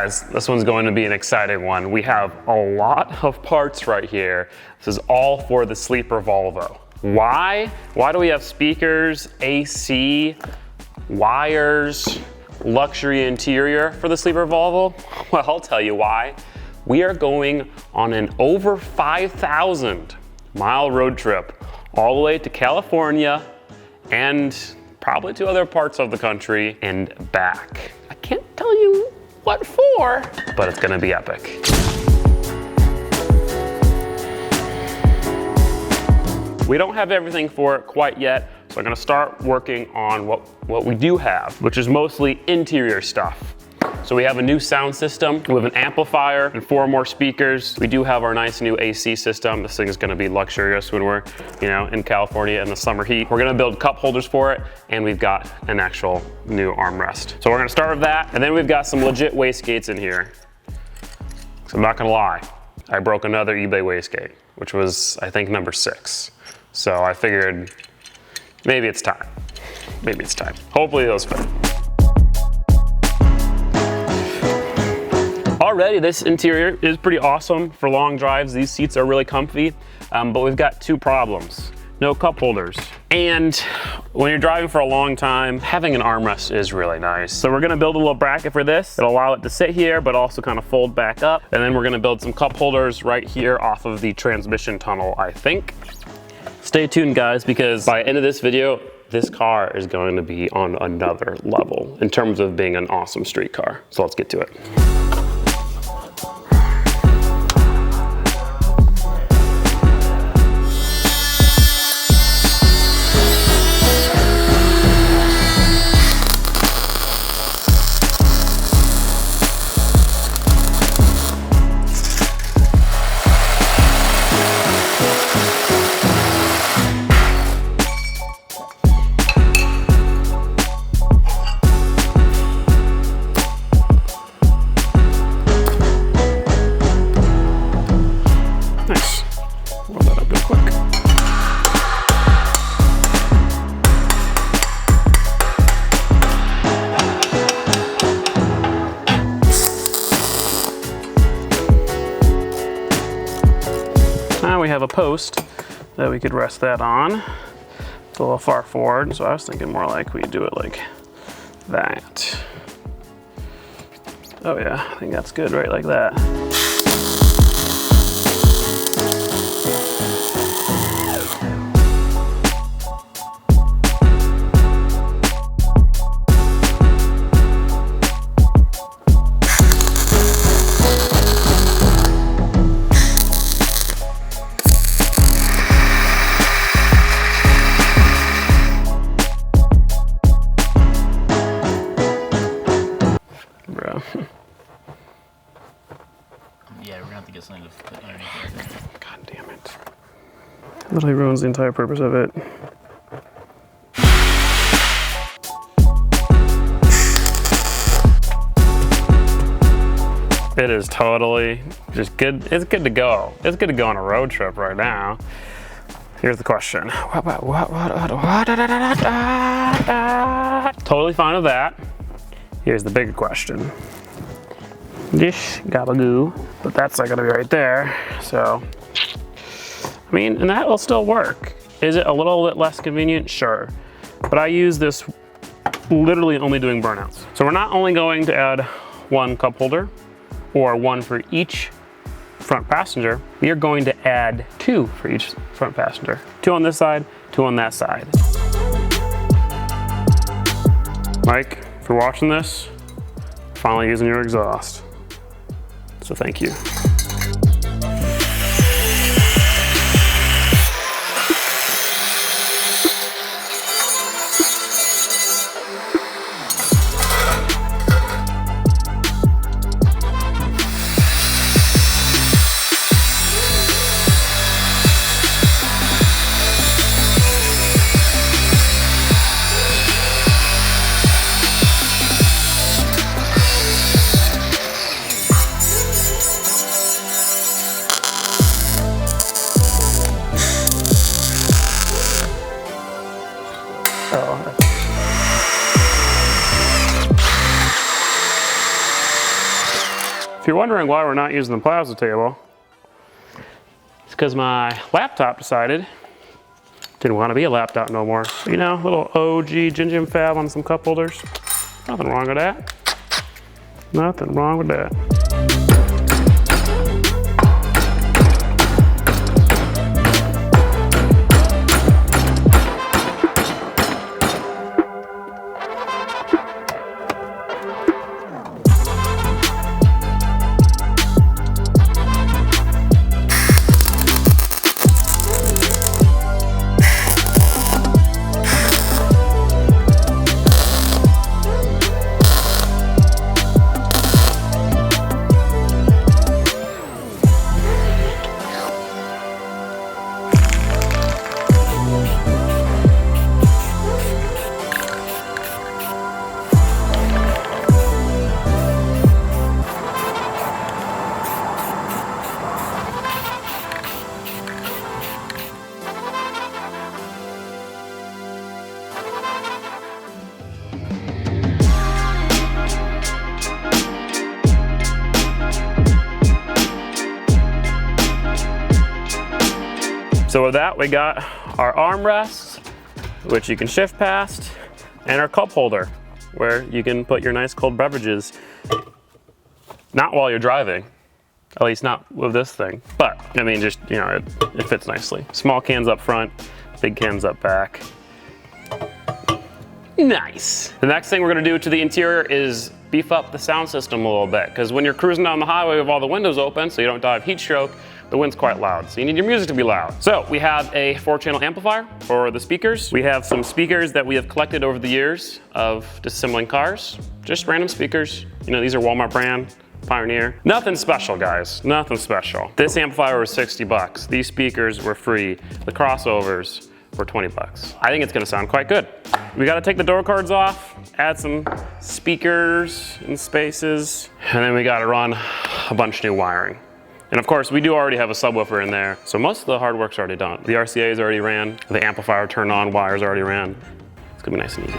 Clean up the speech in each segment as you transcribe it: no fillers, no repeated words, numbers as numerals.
guys, this one's going to be an exciting one. We have a lot of parts right here. This is all for the sleeper Volvo. Why? Why do we have speakers, AC, wires, luxury interior for the sleeper Volvo? Well, I'll tell you why. We are going on an over 5,000 mile road trip all the way to California and probably to other parts of the country and back. I can't tell you what for, but it's gonna be epic. We don't have everything for it quite yet, so I'm gonna start working on what we do have, which is mostly interior stuff. So we have a new sound system with an amplifier and 4 more speakers. We do have our nice new AC system. This thing is gonna be luxurious when we're, in California in the summer heat. We're gonna build cup holders for it, and we've got an actual new armrest. So we're gonna start with that, and then we've got some legit wastegates in here. So I'm not gonna lie, I broke another eBay wastegate, which was, I think, number 6. So I figured maybe it's time. Maybe it's time. Hopefully those fit. Already, this interior is pretty awesome for long drives. These seats are really comfy, but we've got 2 problems. No cup holders. And when you're driving for a long time, having an armrest is really nice. So we're gonna build a little bracket for this. It'll allow it to sit here, but also kind of fold back up. And then we're gonna build some cup holders right here off of the transmission tunnel, I think. Stay tuned, guys, because by the end of this video, this car is going to be on another level in terms of being an awesome street car. So let's get to it. Now we have a post that we could rest that on. It's a little far forward, so I was thinking more like we do it like that. Oh yeah, I think that's good, right, like that. Yeah, we're gonna have to get something to put underneath there. God damn it. Literally ruins the entire purpose of it. It is totally just good. It's good to go. It's good to go on a road trip right now. Here's the question. Totally fine with that. Here's the bigger question. Dish gabagoo, but that's not gonna be right there. So, I mean, and that will still work. Is it a little bit less convenient? Sure. But I use this literally only doing burnouts. So we're not only going to add 1 cup holder or 1 for each front passenger, we are going to add 2 for each front passenger. 2 on this side, 2 on that side. Mike, if you're watching this, finally using your exhaust. So thank you. If you're wondering why we're not using the plasma table, it's because my laptop decided didn't want to be a laptop no more. You know, little OG Gingium fab on some cup holders. Nothing wrong with that. Nothing wrong with that. So with that, we got our armrests, which you can shift past, and our cup holder, where you can put your nice cold beverages, not while you're driving, at least not with this thing, but I mean, just, you know, it fits nicely. Small cans up front, big cans up back. Nice. The next thing we're gonna do to the interior is beef up the sound system a little bit, because when you're cruising down the highway with all the windows open so you don't die of heat stroke, the wind's quite loud, so you need your music to be loud. So we have a 4-channel amplifier for the speakers. We have some speakers that we have collected over the years of disassembling cars. Just random speakers. You know, these are Walmart brand, Pioneer. Nothing special, guys, nothing special. This amplifier was 60 bucks. These speakers were free. The crossovers were 20 bucks. I think it's gonna sound quite good. We gotta take the door cards off, add some speakers and spaces, and then we gotta run a bunch of new wiring. And of course, we do already have a subwoofer in there, so most of the hard work's already done. The RCA's already ran, the amplifier turned on, wires already ran. It's gonna be nice and easy.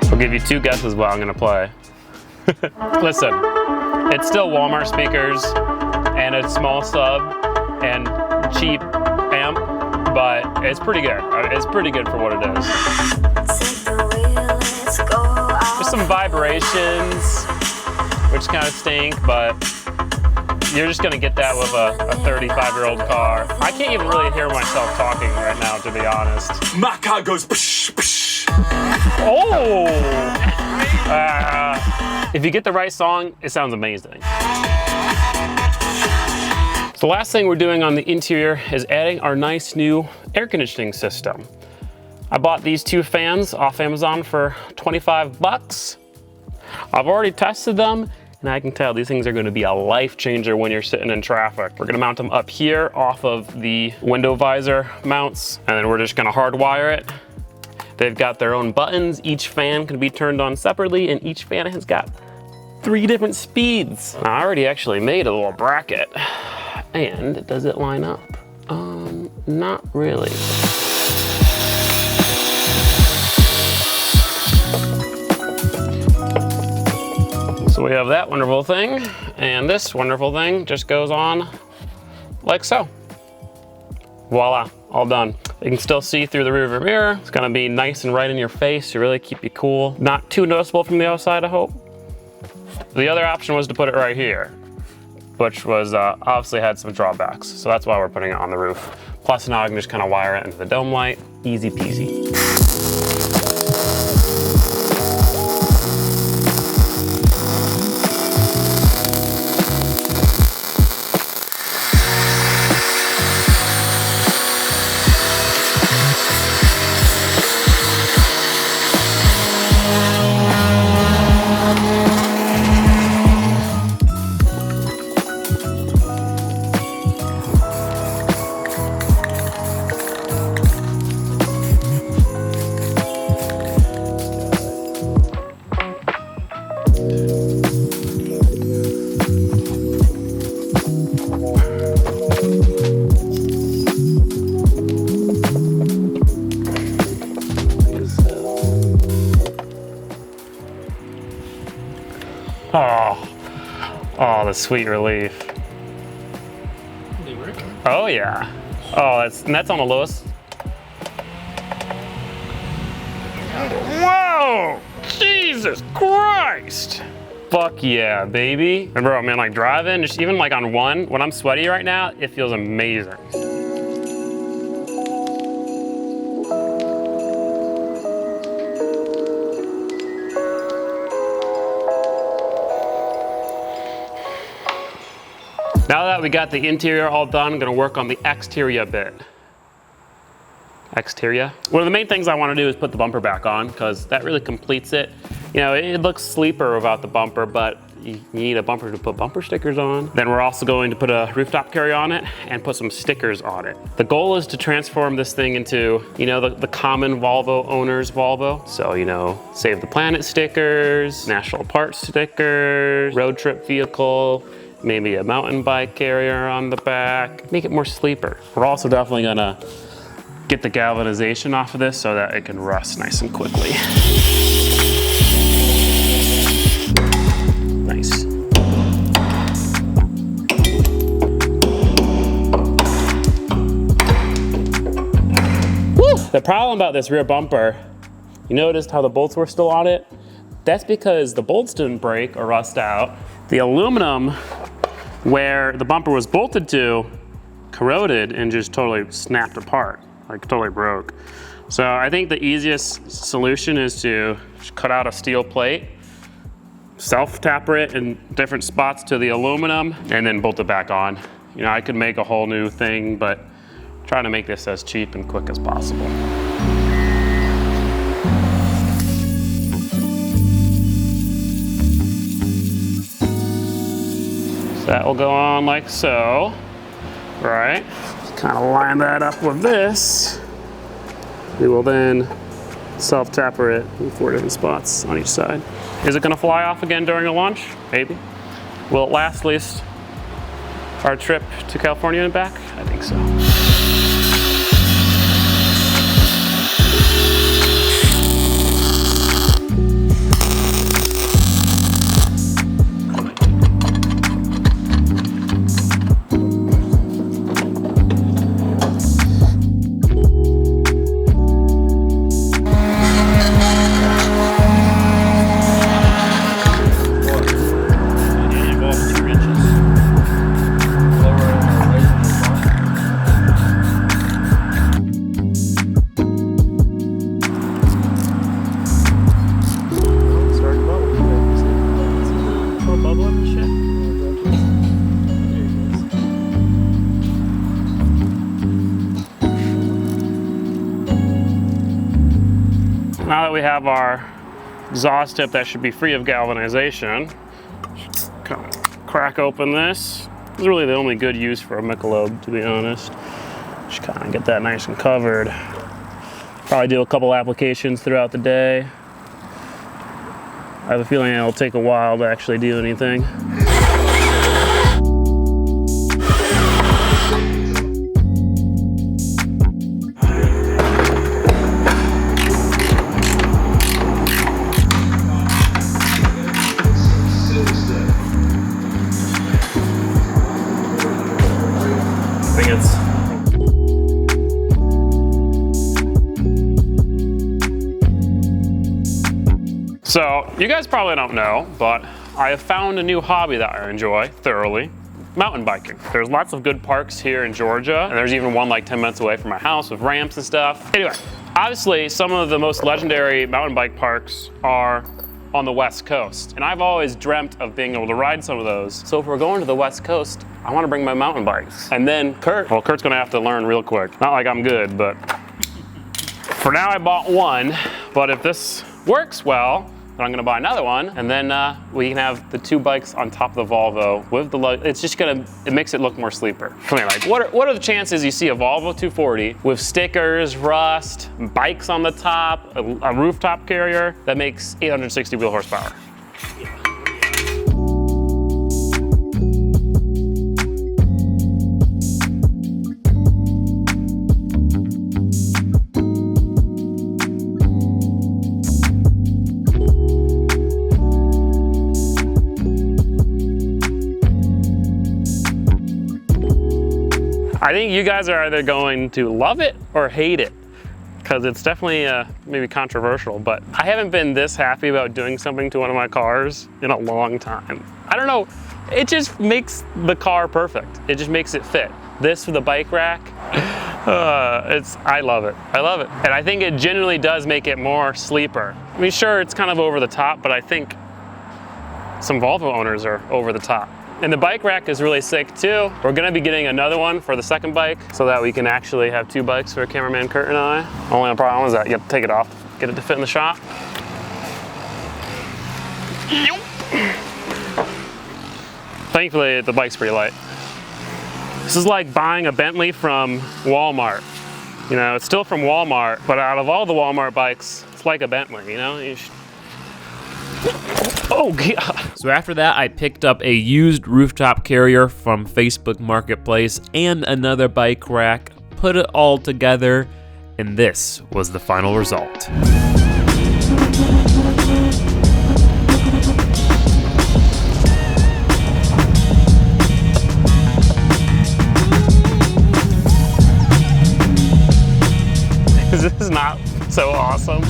I'll give you 2 guesses what I'm gonna play. Listen, it's still Walmart speakers and a small sub and cheap amp, but it's pretty good. It's pretty good for what it is. There's some vibrations, which kind of stink, but you're just gonna get that with a 35-year-old car. I can't even really hear myself talking right now, to be honest. My car goes psh, psh. Oh! If you get the right song, it sounds amazing. So the last thing we're doing on the interior is adding our nice new air conditioning system. I bought these 2 fans off Amazon for 25 bucks. I've already tested them, and I can tell these things are gonna be a life changer when you're sitting in traffic. We're gonna mount them up here off of the window visor mounts, and then we're just gonna hardwire it. They've got their own buttons. Each fan can be turned on separately, and each fan has got 3 different speeds. I already actually made a little bracket. And does it line up? Not really. So we have that wonderful thing, and this wonderful thing just goes on like so. Voila, all done. You can still see through the rearview mirror. It's gonna be nice and right in your face to really keep you cool. Not too noticeable from the outside, I hope. The other option was to put it right here, which was obviously had some drawbacks. So that's why we're putting it on the roof. Plus now I can just kind of wire it into the dome light. Easy peasy. Oh, the sweet relief. They work? Oh yeah. Oh, that's on the lowest. Whoa! Jesus Christ! Fuck yeah, baby. And bro, man, like driving, just even like on one, when I'm sweaty right now, it feels amazing. Now that we got the interior all done, I'm gonna work on the exterior bit. Exterior. One of the main things I wanna do is put the bumper back on because that really completes it. You know, it looks sleeper without the bumper, but you need a bumper to put bumper stickers on. Then we're also going to put a rooftop carrier on it and put some stickers on it. The goal is to transform this thing into, you know, the common Volvo owner's Volvo. So, you know, Save the Planet stickers, National Parts stickers, road trip vehicle, maybe a mountain bike carrier on the back, make it more sleeper. We're also definitely gonna get the galvanization off of this so that it can rust nice and quickly. Nice. Woo! The problem about this rear bumper, you noticed how the bolts were still on it? That's because the bolts didn't break or rust out. The aluminum where the bumper was bolted to corroded and just totally snapped apart, like totally broke. So I think the easiest solution is to just cut out a steel plate, self-tapper it in different spots to the aluminum, and then bolt it back on. You know, I could make a whole new thing, but I'm trying to make this as cheap and quick as possible. That will go on like so, right? Kind of line that up with this. We will then self-tapper it in 4 different spots on each side. Is it gonna fly off again during a launch? Maybe. Will it last at least our trip to California and back? I think so. Now that we have our exhaust tip that should be free of galvanization, kind of crack open this. This is really the only good use for a Michelob, to be honest. Just kind of get that nice and covered. Probably do a couple applications throughout the day. I have a feeling it'll take a while to actually do anything. think it's So, you guys probably don't know, but I have found a new hobby that I enjoy thoroughly. Mountain biking. There's lots of good parks here in Georgia, and there's even one like 10 minutes away from my house with ramps and stuff. Anyway, obviously some of the most legendary mountain bike parks are on the West Coast, and I've always dreamt of being able to ride some of those. So if we're going to the West Coast, I want to bring my mountain bikes. And then Kurt's gonna have to learn real quick. Not like I'm good, but for now I bought one, but if this works well, then I'm gonna buy another one, and then we can have the two bikes on top of the Volvo with the it's just it makes it look more sleeper. I mean, like, what are the chances you see a Volvo 240 with stickers, rust, bikes on the top, a rooftop carrier that makes 860 wheel horsepower? I think you guys are either going to love it or hate it, because it's definitely maybe controversial, but I haven't been this happy about doing something to one of my cars in a long time. I don't know, it just makes the car perfect. It just makes it fit. This with the bike rack, I love it. I love it. And I think it genuinely does make it more sleeper. I mean, sure, it's kind of over the top, but I think some Volvo owners are over the top. And the bike rack is really sick too. We're gonna be getting another one for the second bike so that we can actually have two bikes for cameraman Kurt and I. Only problem is that you have to take it off, get it to fit in the shop. Thankfully, the bike's pretty light. This is like buying a Bentley from Walmart. You know, it's still from Walmart, but out of all the Walmart bikes, it's like a Bentley, you know? Oh God. So after that, I picked up a used rooftop carrier from Facebook Marketplace and another bike rack, put it all together, and this was the final result. Is this not so awesome?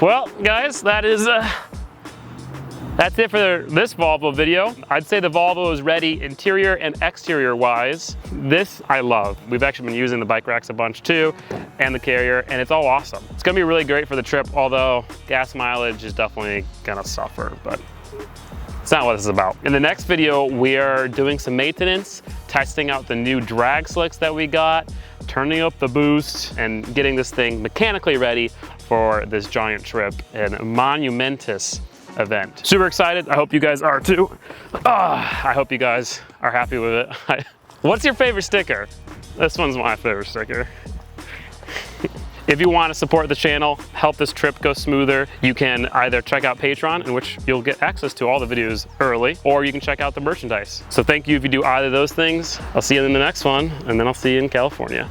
Well, guys, that's it for this Volvo video. I'd say the Volvo is ready interior and exterior wise. This I love. We've actually been using the bike racks a bunch too, and the carrier, and it's all awesome. It's gonna be really great for the trip, although gas mileage is definitely gonna suffer, but it's not what this is about. In the next video, we are doing some maintenance, testing out the new drag slicks that we got, turning up the boost, and getting this thing mechanically ready for this giant trip and monumentous event. Super excited. I hope you guys are too. I hope you guys are happy with it. What's your favorite sticker? This one's my favorite sticker. If you want to support the channel, help this trip go smoother, you can either check out Patreon, in which you'll get access to all the videos early, or you can check out the merchandise. So thank you if you do either of those things. I'll see you in the next one, and then I'll see you in California.